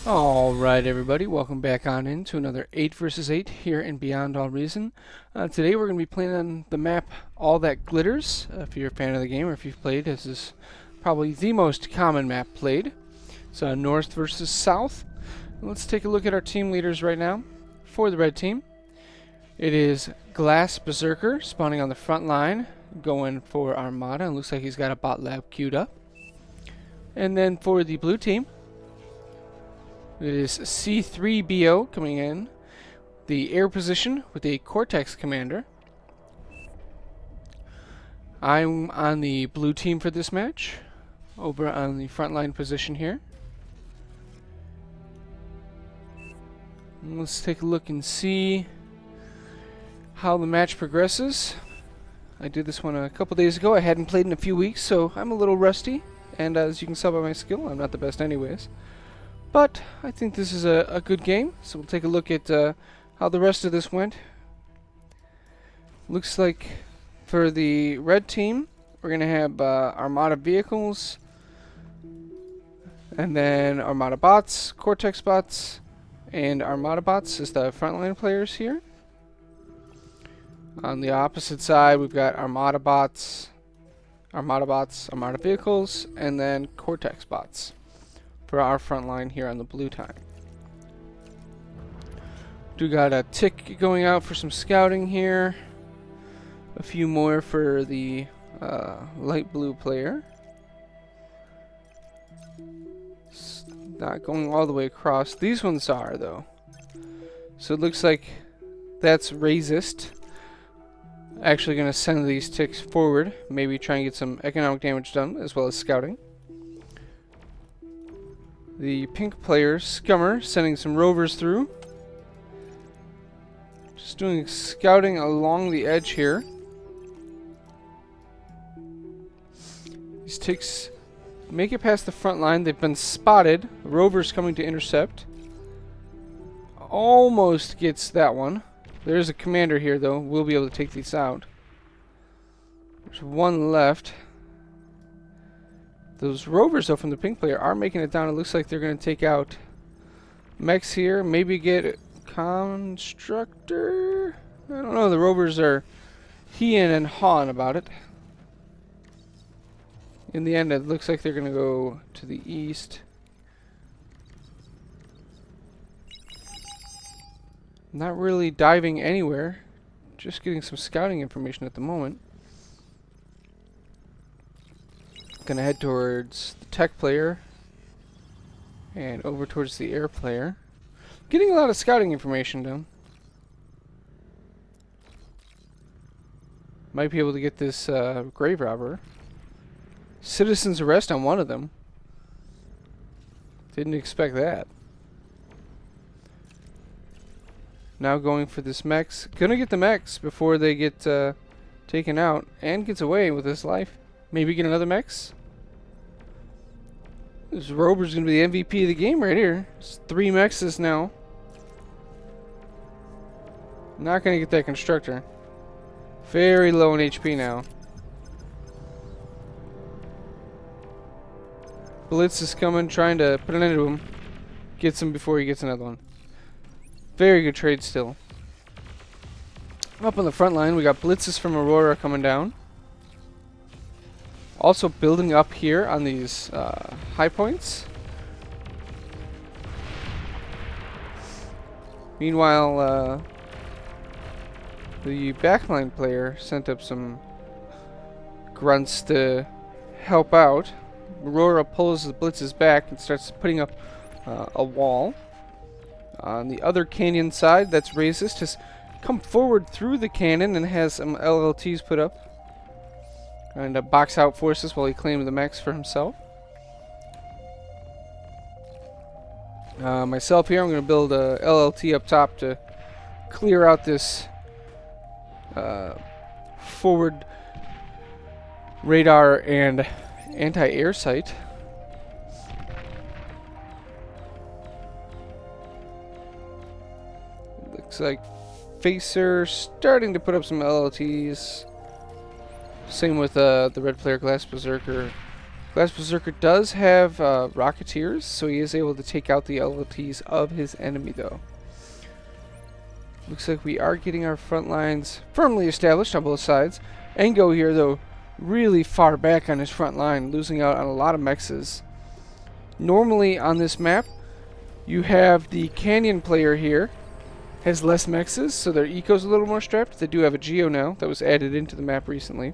Alright everybody, welcome back on into another 8 versus 8 here in Beyond All Reason. Today we're going to be playing on the map All That Glitters. If you're a fan of the game or if you've played, this is probably the most common map played. So North versus South. Let's take a look at our team leaders right now. For the red team, it is Glass Berserker spawning on the front line, going for Armada, and looks like he's got a bot lab queued up. And then for the blue team, it is C3BO coming in the air position with a Cortex commander. I'm on the blue team for this match, over on the frontline position here. And let's take a look and see how the match progresses. I did this one a couple days ago. I hadn't played in a few weeks, so I'm a little rusty. And as you can tell by my skill, I'm not the best anyways. But I think this is a good game, so we'll take a look at how the rest of this went. Looks like for the red team, we're going to have Armada vehicles, and then Armada bots, Cortex bots, and Armada bots as the frontline players here. On the opposite side, we've got Armada bots, Armada vehicles, and then Cortex bots for our front line here on the blue time. We got a tick going out for some scouting here. A few more for the light blue player. It's not going all the way across. These ones are, though. So it looks like that's Racist. Actually going to send these ticks forward. Maybe try and get some economic damage done, as well as scouting. The pink player, Scummer, sending some rovers through. Just doing scouting along the edge here. These ticks make it past the front line. They've been spotted. Rovers coming to intercept. Almost gets that one. There's a commander here, though. We'll be able to take these out. There's one left. Those rovers, though, from the pink player are making it down. It looks like they're going to take out mechs here. Maybe get a constructor? I don't know. The rovers are heeing and hawing about it. In the end, it looks like they're going to go to the east. Not really diving anywhere. Just getting some scouting information at the moment. Gonna head towards the tech player and over towards the air player. Getting a lot of scouting information done. Might be able to get this grave robber. Citizen's arrest on one of them. Didn't expect that. Now going for this mechs. Gonna get the mechs before they get taken out, and gets away with his life. Maybe get another mechs. This rover's gonna be the MVP of the game right here. It's 3 mechs now. Not gonna get that constructor. Very low in HP now. Blitz is coming, trying to put an end to him. Gets him before he gets another one. Very good trade still. Up on the front line, we got blitzes from Aurora coming down. Also building up here on these high points. Meanwhile, the backline player sent up some grunts to help out. Aurora pulls the blitzes back and starts putting up a wall. On the other canyon side, that's Racist, has come forward through the cannon and has some LLTs put up. And box out forces while he claimed the mechs for himself. Myself here, I'm going to build a LLT up top to clear out this forward radar and anti-air sight. Looks like Facer starting to put up some LLTs. Same with the red player Glass Berserker Glass Berserker does have Rocketeers, so he is able to take out the LLTs of his enemy, though. Looks like we are getting our front lines firmly established on both sides. Engo here, though, really far back on his front line, losing out on a lot of mexes. Normally on this map, you have the Canyon player here, has less mexes, so their eco's a little more strapped. They do have a Geo now that was added into the map recently.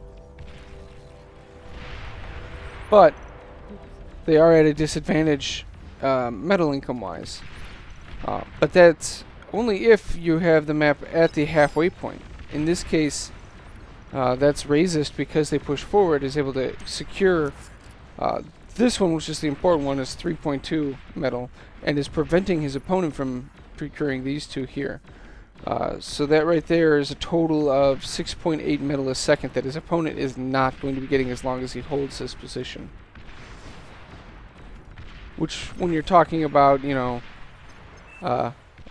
But they are at a disadvantage metal income-wise. But that's only if you have the map at the halfway point. In this case, that's Razist, because they push forward, is able to secure this one, which is the important one, is 3.2 metal, and is preventing his opponent from procuring these two here. So that right there is a total of 6.8 metal a second that his opponent is not going to be getting as long as he holds this position. Which, when you're talking about, you know,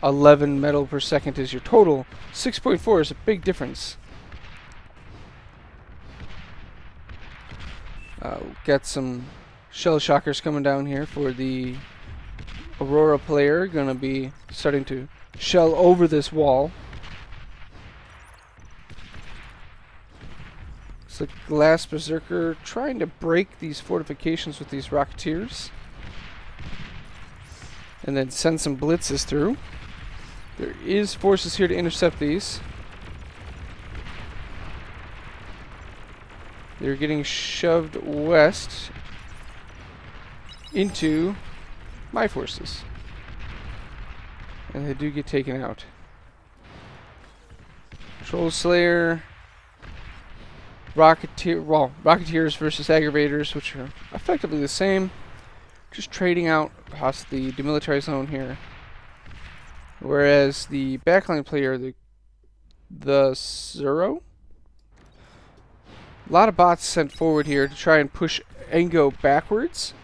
11 metal per second is your total, 6.4 is a big difference. Got some shell shockers coming down here for the Aurora player. Gonna be starting to shell over this wall. Looks like Glass Berserker trying to break these fortifications with these Rocketeers, and then send some blitzes through. There is forces here to intercept these. They're getting shoved west into my forces, and they do get taken out. Troll Slayer, Rocketeers versus Aggravators, which are effectively the same, just trading out across the demilitarized zone here. Whereas the backline player, the Zero, a lot of bots sent forward here to try and push Engo backwards.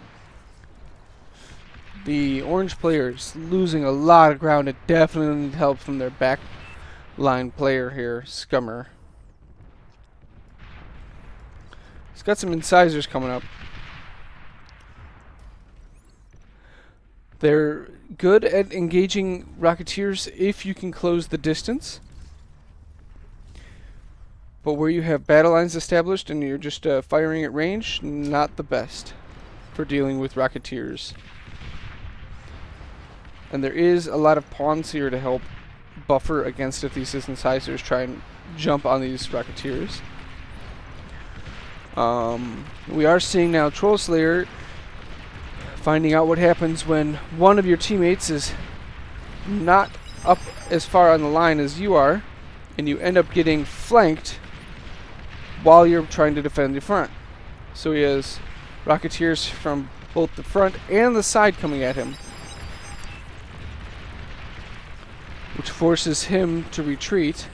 The orange player is losing a lot of ground. It definitely needs help from their backline player here, Scummer. He's got some incisors coming up. They're good at engaging Rocketeers if you can close the distance. But where you have battle lines established and you're just firing at range, not the best for dealing with Rocketeers. And there is a lot of pawns here to help buffer against if these incisors try and jump on these Rocketeers. We are seeing now Troll Slayer finding out what happens when one of your teammates is not up as far on the line as you are, and you end up getting flanked while you're trying to defend the front. So he has Rocketeers from both the front and the side coming at him, which forces him to retreat.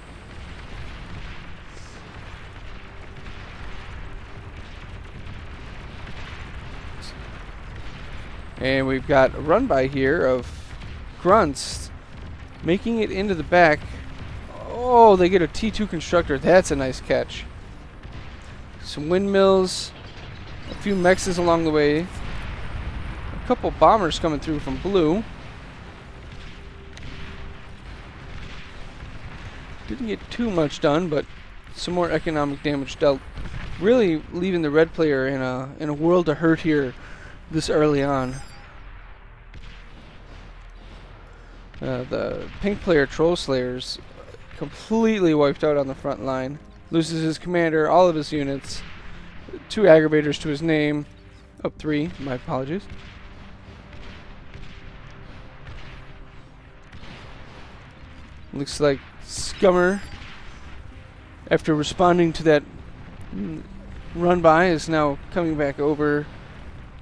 And we've got a run by here of grunts making it into the back. Oh, they get a T2 constructor. That's a nice catch. Some windmills, a few mexes along the way, a couple bombers coming through from blue. Didn't get too much done, but some more economic damage dealt. Really leaving the red player in a world of hurt here this early on. The pink player, Troll Slayer's completely wiped out on the front line. Loses his commander, all of his units, 2 aggravators to his name. Oh, 3, my apologies. Looks like Scummer, after responding to that run by, is now coming back over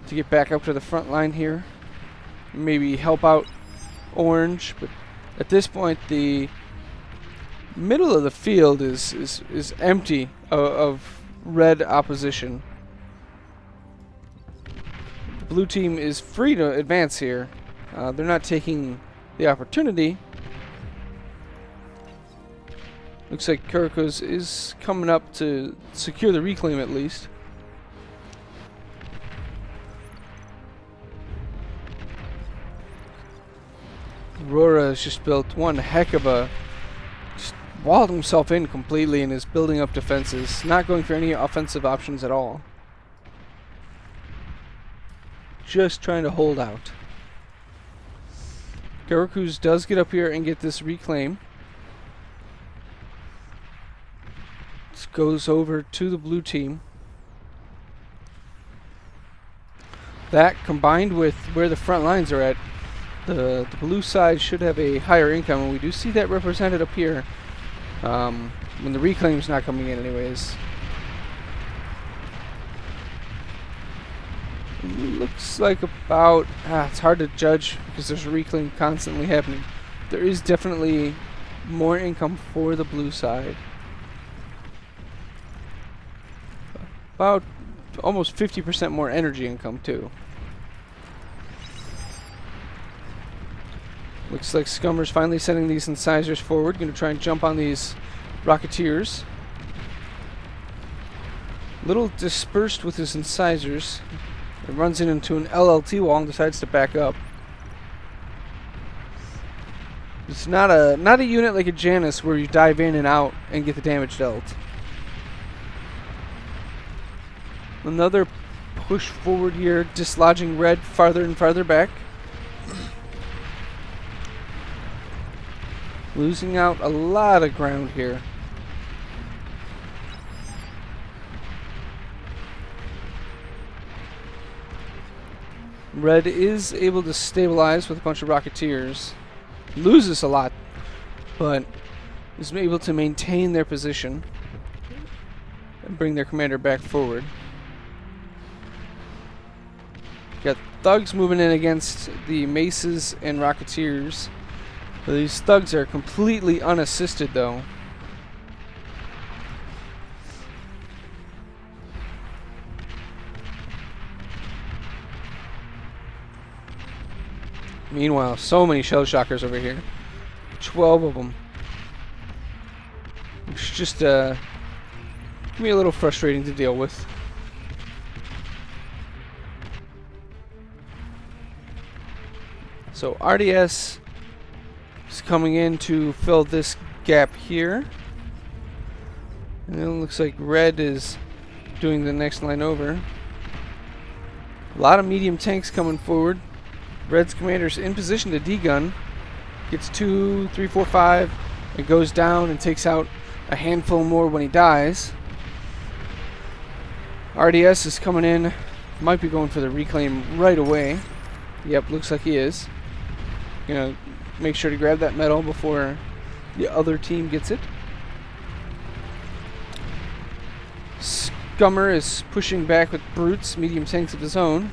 to get back up to the front line here. Maybe help out Orange, but at this point the middle of the field is empty of red opposition. The blue team is free to advance here. They're not taking the opportunity. Looks like Kurikos is coming up to secure the reclaim at least. Aurora has just built one heck of a... just walled himself in completely and is building up defenses. Not going for any offensive options at all. Just trying to hold out. Garakuz does get up here and get this reclaim. This goes over to the blue team. That combined with where the front lines are at, the blue side should have a higher income, and we do see that represented up here when the reclaim's not coming in anyways. Looks like about... it's hard to judge because there's a reclaim constantly happening. There is definitely more income for the blue side. About almost 50% more energy income too. Looks like Scummer's finally sending these incisors forward. Going to try and jump on these Rocketeers. Little dispersed with his incisors. It runs into an LLT wall and decides to back up. It's not a unit like a Janus where you dive in and out and get the damage dealt. Another push forward here, dislodging Red farther and farther back. Losing out a lot of ground here. Red is able to stabilize with a bunch of Rocketeers. Loses a lot, but is able to maintain their position and bring their commander back forward. Got thugs moving in against the maces and Rocketeers. These thugs are completely unassisted though. Meanwhile, so many shell shockers over here. 12 of them. It's just can be a little frustrating to deal with. So RDS is coming in to fill this gap here. And it looks like Red is doing the next line over. A lot of medium tanks coming forward. Red's commander's in position to D-gun. Gets 2, 3, 4, 5. And goes down and takes out a handful more when he dies. RDS is coming in. Might be going for the reclaim right away. Yep, looks like he is. Gonna make sure to grab that medal before the other team gets it. Scummer is pushing back with brutes, medium tanks of his own.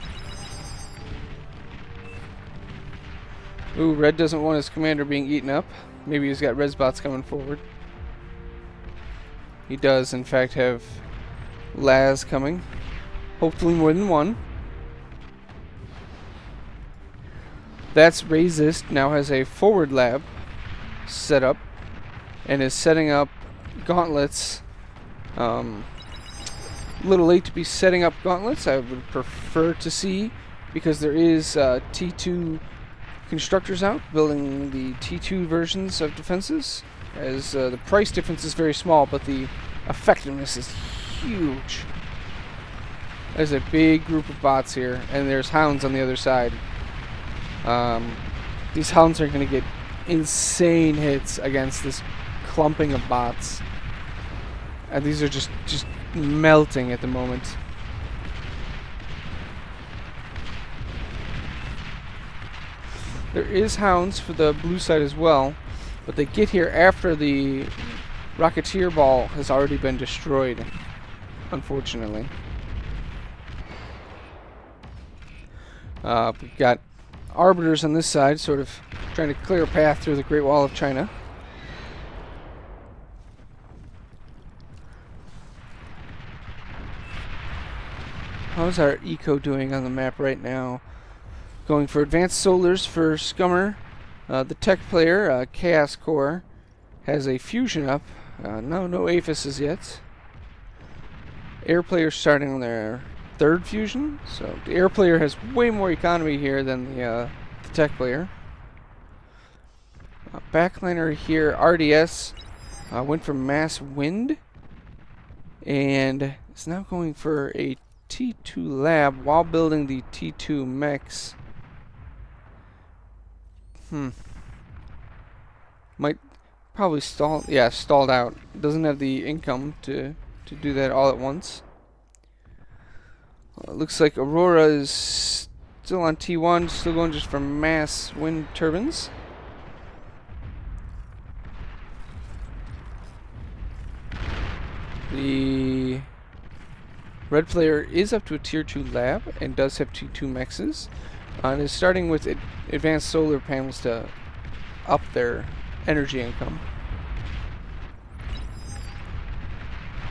Ooh, Red doesn't want his commander being eaten up. Maybe he's got Resbots coming forward. He does, in fact, have Laz coming. Hopefully more than one. That's Resist now has a forward lab set up and is setting up gauntlets. A little late to be setting up gauntlets. I would prefer to see, because there is T2 constructors out building the T2 versions of defenses, as the price difference is very small, but the effectiveness is huge. There's a big group of bots here, and there's hounds on the other side. These hounds are going to get insane hits against this clumping of bots, and these are just melting at the moment. There is hounds for the blue side as well, but they get here after the Rocketeer ball has already been destroyed, unfortunately. We've got Arbiters on this side, sort of trying to clear a path through the Great Wall of China. How's our eco doing on the map right now? Going for advanced solars for Scummer. The tech player, Chaos Core, has a fusion up. No aphises yet. Air player starting on their third fusion. So the air player has way more economy here than the tech player. Backliner here, RDS, went for Mass Wind, and is now going for a T2 Lab while building the T2 mechs. Might probably stall. Yeah, stalled out. Doesn't have the income to do that all at once. Looks like Aurora is still on T1, still going just for mass wind turbines. The red player is up to a tier 2 lab and does have T2 mexes, and is starting with advanced solar panels to up their energy income.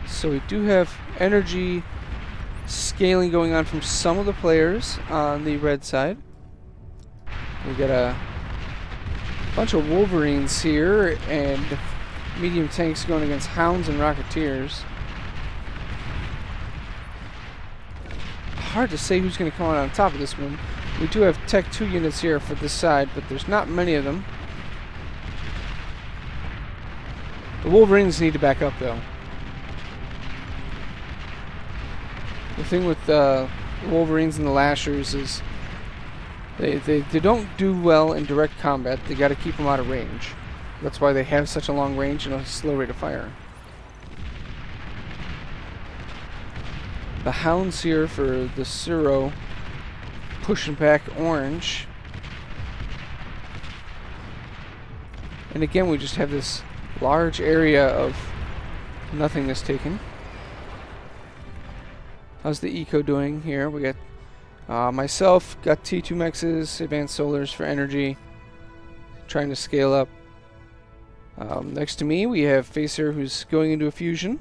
So we do have energy scaling going on from some of the players on the red side. We got a bunch of Wolverines here and medium tanks going against Hounds and Rocketeers. Hard to say who's going to come out on top of this one. We do have Tech 2 units here for this side, but there's not many of them. The Wolverines need to back up, though. The thing with the Wolverines and the Lashers is they don't do well in direct combat. They got to keep them out of range. That's why they have such a long range and a slow rate of fire. The Hounds here for the Suro pushing back orange. And again, we just have this large area of nothingness taken. How's the eco doing here? We got myself, got T2 mexes, advanced solars for energy, trying to scale up. Next to me we have Facer, who's going into a fusion.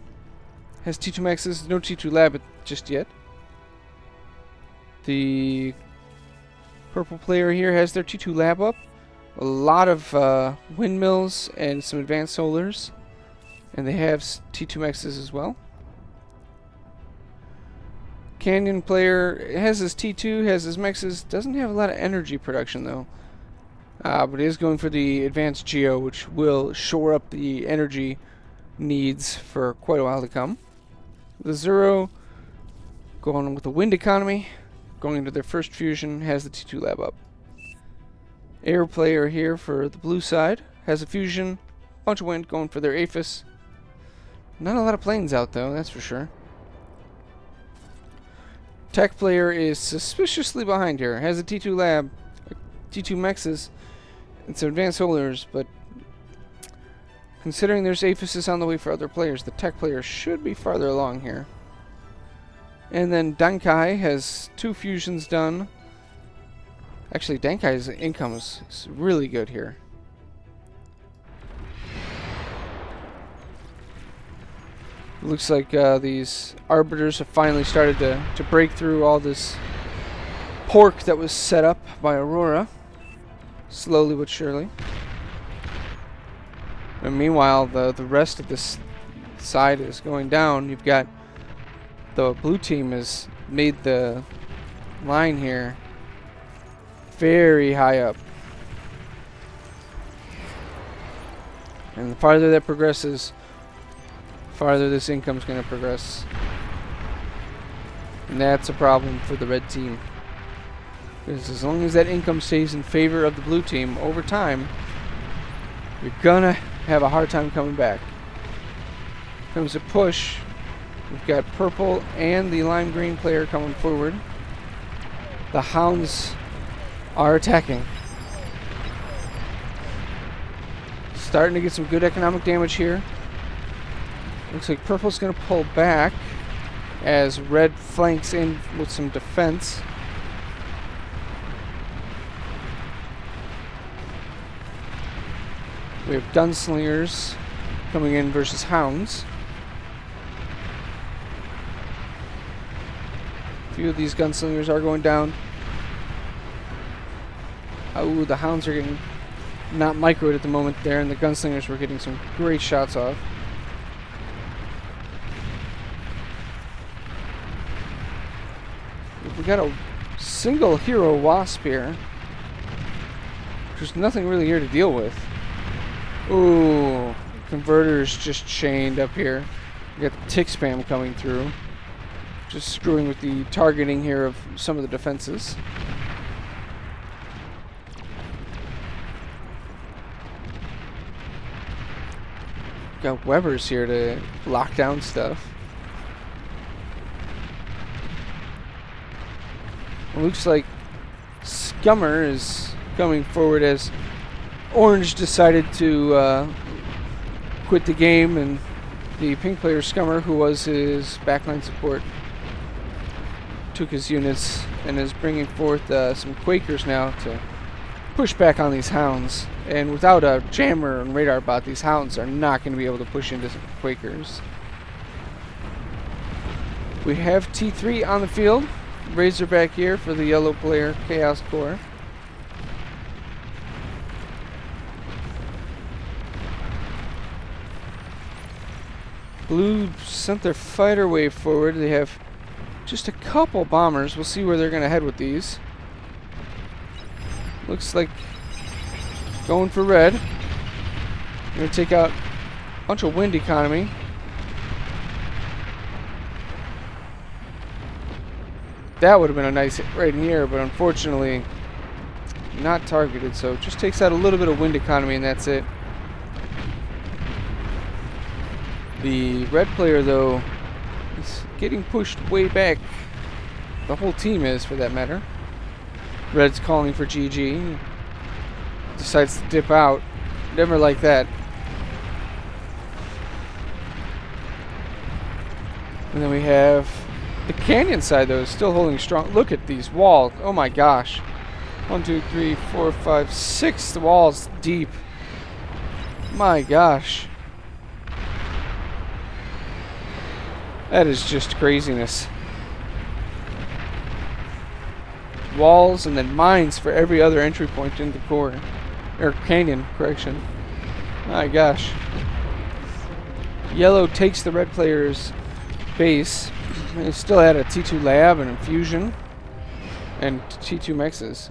Has T2 mexes, no T2 lab just yet. The purple player here has their T2 lab up. A lot of windmills and some advanced solars. And they have T2 mexes as well. Canyon player has his T2, has his mexes, doesn't have a lot of energy production though. But is going for the advanced Geo, which will shore up the energy needs for quite a while to come. The Zero going with the wind economy, going into their first fusion, has the T2 lab up. Air player here for the blue side has a fusion, bunch of wind going for their APHIS. Not a lot of planes out though, that's for sure. Tech player is suspiciously behind here. Has a T2 lab, T2 mexes, and some advanced solars, but considering there's APHIS on the way for other players, the tech player should be farther along here. And then Dankai has 2 fusions done. Actually, Dankai's income is really good here. Looks like these arbiters have finally started to break through all this pork that was set up by Aurora. Slowly but surely. And meanwhile, the rest of this side is going down. You've got the blue team has made the line here very high up. And the farther that progresses, farther this income's going to progress. And that's a problem for the red team. Because as long as that income stays in favor of the blue team over time, you're going to have a hard time coming back. Comes a push. We've got purple and the lime green player coming forward. The Hounds are attacking. Starting to get some good economic damage here. Looks like purple's going to pull back as red flanks in with some defense. We have gunslingers coming in versus Hounds. A few of these gunslingers are going down. Oh, the Hounds are getting not microed at the moment there, and the gunslingers were getting some great shots off. We got a single hero wasp here. There's nothing really here to deal with. Ooh, converters just chained up here. We got the tick spam coming through. Just screwing with the targeting here of some of the defenses. Got Webers here to lock down stuff. It looks like Scummer is coming forward as Orange decided to quit the game, and the pink player Scummer, who was his backline support, took his units and is bringing forth some Quakers now to push back on these Hounds. And without a jammer and radar bot, these Hounds are not going to be able to push into some Quakers. We have T3 on the field. Razorback here for the yellow player Chaos Core. Blue sent their fighter wave forward. They have just a couple bombers. We'll see where they're going to head with these. Looks like going for red. Going to take out a bunch of wind economy. That would have been a nice hit right in here, but unfortunately not targeted, so it just takes out a little bit of wind economy and that's it. The red player, though, is getting pushed way back. The whole team is, for that matter. Red's calling for GG. Decides to dip out. Never like that. And then we have the Canyon side, though, is still holding strong. Look at these walls. Oh my gosh. 1, 2, 3, 4, 5, 6 walls deep. My gosh. That is just craziness. Walls and then mines for every other entry point in the core. Or canyon, correction. My gosh. Yellow takes the red player's base. They still had a T2 lab and infusion. And T2 mexes.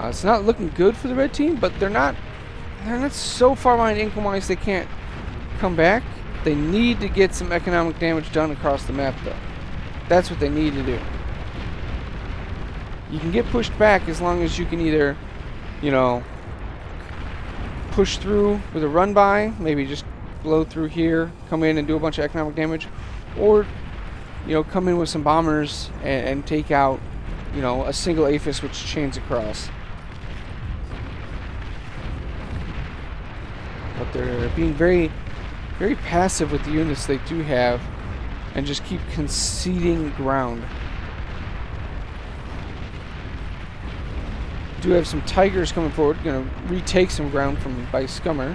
It's not looking good for the red team, but they're not so far behind income-wise they can't come back. They need to get some economic damage done across the map, though. That's what they need to do. You can get pushed back as long as you can either, you know, push through with a run by, maybe just blow through here, come in and do a bunch of economic damage, or, you know, come in with some bombers and take out, you know, a single APHIS which chains across. But they're being very passive with the units they do have and just keep conceding ground. Do have some Tigers coming forward, gonna retake some ground by Scummer.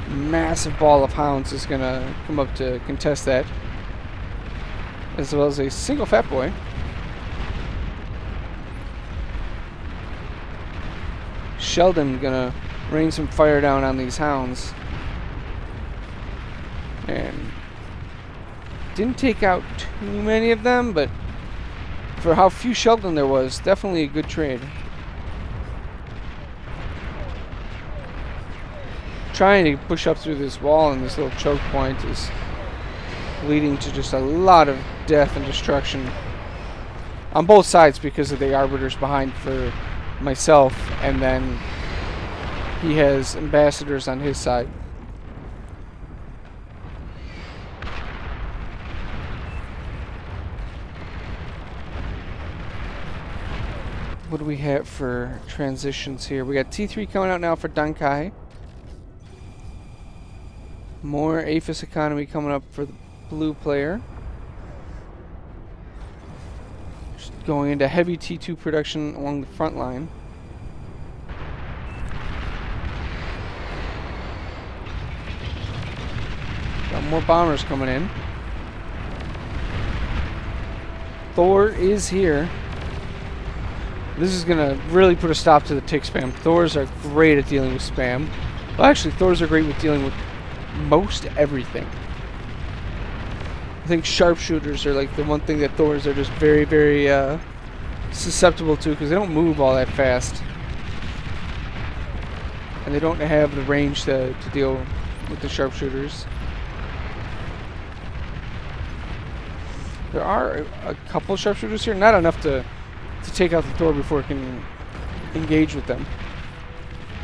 Massive ball of Hounds is gonna come up to contest that, as well as a single Fat Boy. Sheldon gonna rain some fire down on these Hounds. And didn't take out too many of them, but for how few Sheldon there was, definitely a good trade. Trying to push up through this wall and this little choke point is leading to just a lot of death and destruction on both sides because of the Arbiters behind for myself, and then he has ambassadors on his side. What do we have for transitions here? We got T3 coming out now for Dankai. More APHIS economy coming up for the blue player. Just going into heavy T2 production along the front line. Got more bombers coming in. Thor is here. This is going to really put a stop to the tick spam. Thors are great at dealing with spam. Well, actually, Thors are great with dealing with most everything. I think sharpshooters are like the one thing that Thors are just very susceptible to, because they don't move all that fast. and they don't have the range to deal with the sharpshooters. There are a couple sharpshooters here, not enough to take out the Thor before it can engage with them.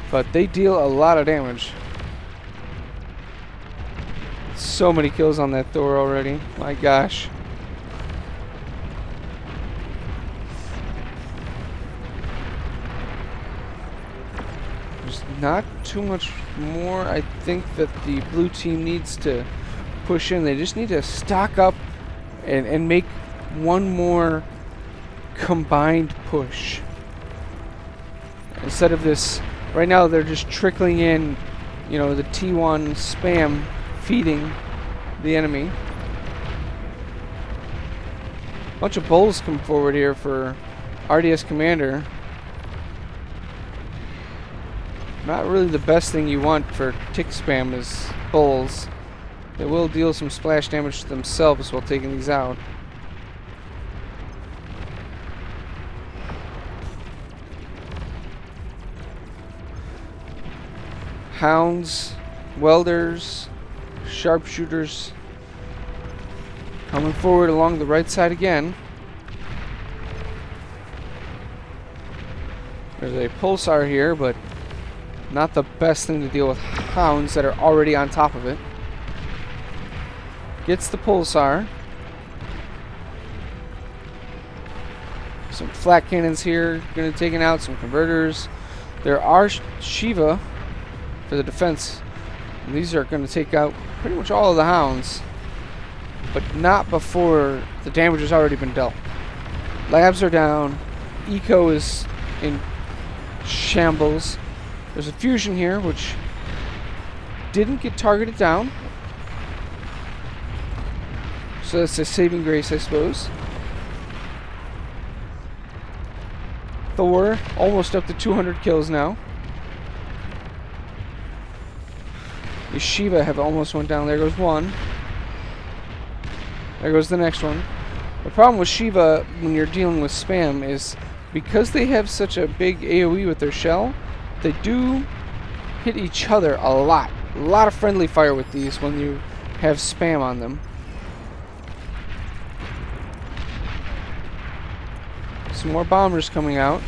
But they deal a lot of damage. So many kills on that Thor already. My gosh. There's not too much more I think that the blue team needs to push in. They just need to stock up and make one more combined push. Instead of this, right now they're just trickling in, you know, the T1 spam feeding the enemy. Bunch of bulls come forward here for RDS Commander. Not really the best thing you want for tick spam is bulls. They will deal some splash damage to themselves while taking these out. Hounds, welders, sharpshooters coming forward along the right side again. There's a pulsar here, but not the best thing to deal with hounds that are already on top of it. Gets the pulsar. Some flat cannons here, gonna take it out, some converters. There are Shiva for the defense. And these are going to take out pretty much all of the hounds, but not before the damage has already been dealt. Labs are down. Eco is in shambles. There's a fusion here, which didn't get targeted down. So that's a saving grace, I suppose. Thor almost up to 200 kills now. The Shiva have almost went down. There goes one. There goes the next one. The problem with Shiva when you're dealing with spam is because they have such a big AoE with their shell, they do hit each other a lot. A lot of friendly fire with these when you have spam on them. Some more bombers coming out.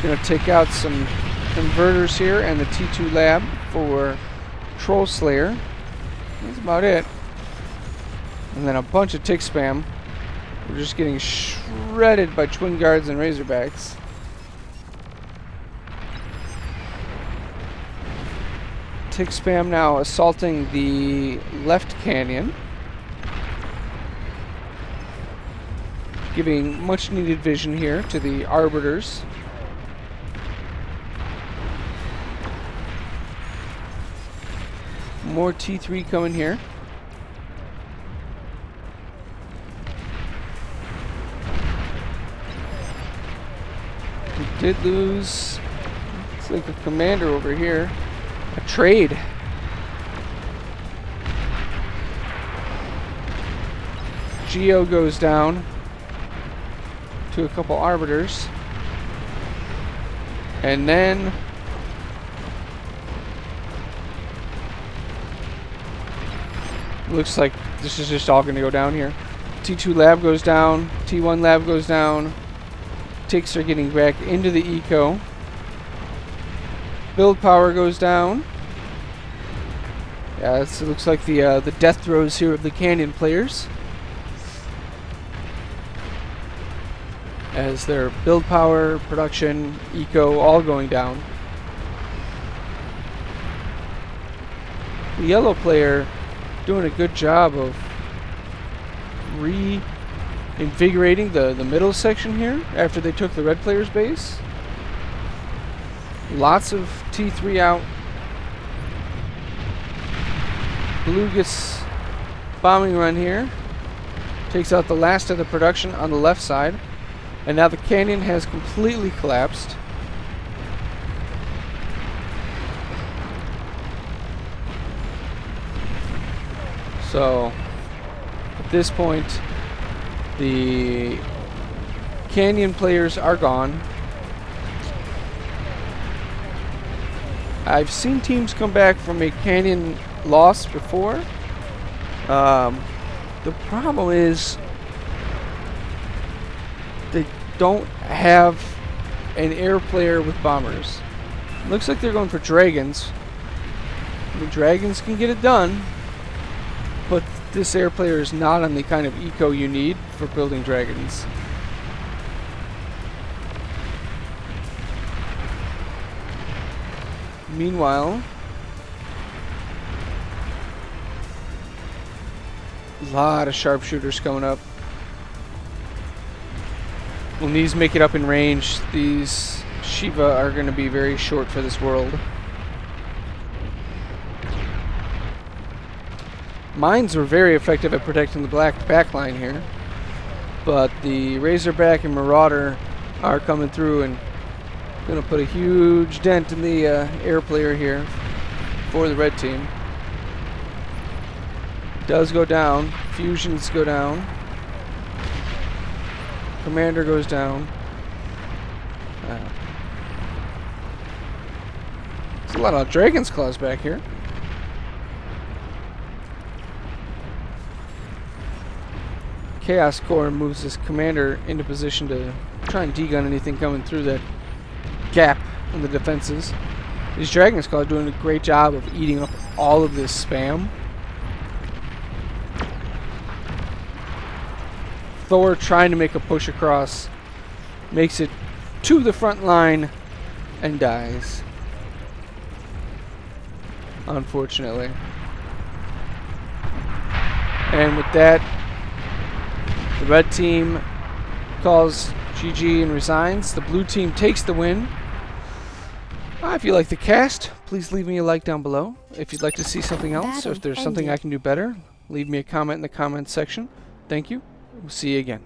Gonna take out some converters here and the T2 lab for Troll Slayer. That's about it. And then a bunch of tick spam. We're just getting shredded by Twin Guards and Razorbacks. Tick spam now assaulting the left canyon, giving much needed vision here to the Arbiters. More T3 coming here. We did lose, looks like a commander over here. A trade. Geo goes down to a couple Arbiters. And then looks like this is just all going to go down here. T2 lab goes down. T1 lab goes down. Ticks are getting back into the eco. Build power goes down. Yeah, it looks like the death throes here of the Canyon players, as their build power, production, eco, all going down. The yellow player doing a good job of reinvigorating the middle section here after they took the red player's base. Lots of T3 out. Blue gets bombing run here. Takes out the last of the production on the left side. And now the canyon has completely collapsed. So at this point, the canyon players are gone. I've seen teams come back from a canyon loss before. The problem is they don't have an air player with bombers. Looks like they're going for dragons. The dragons can get it done, but this air player is not on the kind of eco you need for building dragons. Meanwhile, a lot of sharpshooters coming up. When these make it up in range, these Shiva are going to be very short for this world. Mines were very effective at protecting the black backline here, but the Razorback and Marauder are coming through and going to put a huge dent in the air player here for the red team. Does go down. Fusions go down. Commander goes down. There's a lot of Dragon's Claws back here. Chaos Core moves his commander into position to try and degun anything coming through that gap in the defenses. These Dragon's Claws are doing a great job of eating up all of this spam. Thor trying to make a push across, makes it to the front line and dies, unfortunately. And with that, the red team calls GG and resigns. The blue team takes the win. If you like the cast, please leave me a like down below. If you'd like to see something else, or if there's something I can do better, leave me a comment in the comments section. Thank you. We'll see you again.